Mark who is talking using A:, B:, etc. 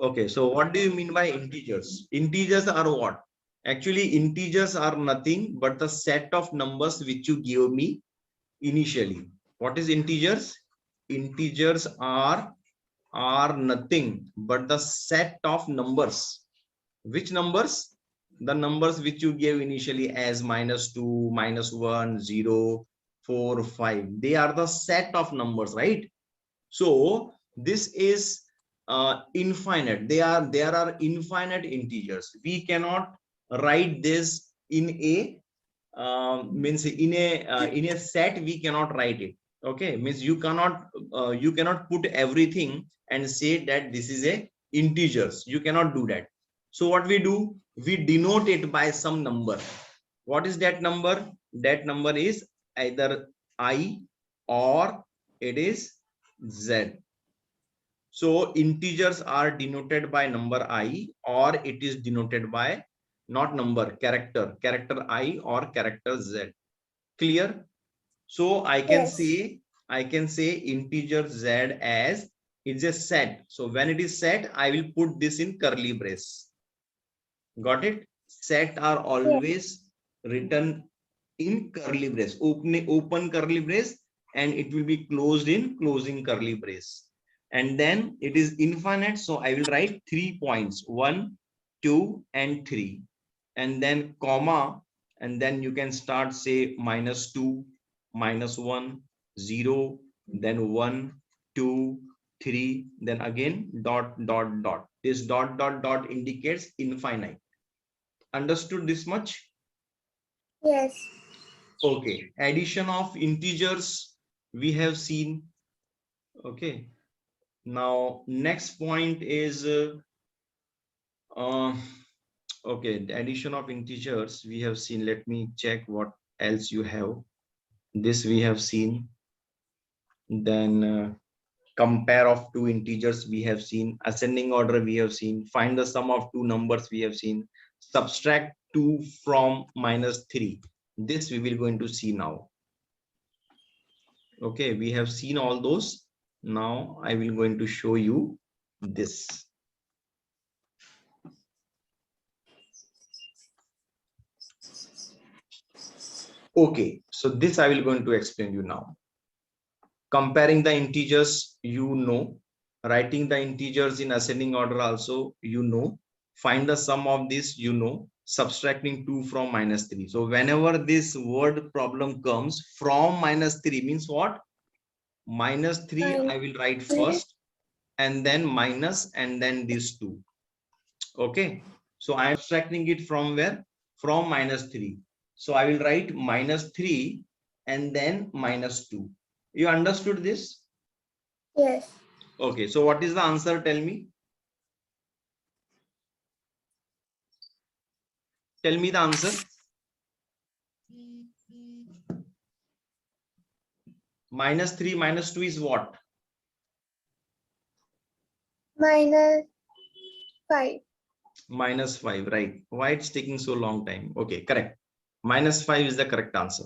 A: Okay, so what do you mean by integers? Integers are what? Actually, integers are nothing but the set of numbers which you give me initially. What is integers? Integers are nothing but the set of numbers. Which numbers? The numbers which you gave initially as -2, -1, 0, 4, 5. They are the set of numbers, right? So this is infinite. There are infinite integers. We cannot write this in a means in a set. We cannot write it. Okay, means you cannot put everything and say that this is a integers. You cannot do that. So what we do, we denote it by some number. What is that number? That number is either I or it is Z. So integers are denoted by number I, or it is denoted by not number, character I or character Z. Clear? So
B: Yes.
A: I can say integer Z as it's a set. So when it is set, I will put this in curly brace. Got it? Set are
B: Yes.
A: always written in curly brace. Open curly brace, and it will be closed in closing curly brace. And then it is infinite. So I will write 3 points, 1, 2, and 3. And then comma, and then you can start say -2, -1, 0, then 1, 2, 3, then again dot dot dot. This dot dot dot indicates infinite. Understood this much?
B: Yes.
A: Okay, addition of integers we have seen. Okay, now next point is uh, okay, the addition of integers we have seen. Let me check what else you have. This we have seen. Then compare of two integers we have seen. Ascending order we have seen. Find the sum of two numbers we have seen. Subtract 2 from -3. This we will going to see now. Okay, we have seen all those. Now I will going to show you this. Okay, so this I will going to explain you now. Comparing the integers, you know. Writing the integers in ascending order also, you know. Find the sum of this, you know. Subtracting 2 from -3. So whenever this word problem comes, from -3 means what? -3 I will write first, and then minus, and then these 2. Okay, so I am subtracting it from where? From -3. So I will write -3 and then -2. You understood this?
B: Yes.
A: Okay, so what is the answer? Tell me. Tell me the answer. -3 -2 is what?
B: -5.
A: -5, right? Why it's taking so long time? Okay, correct. -5 is the correct answer.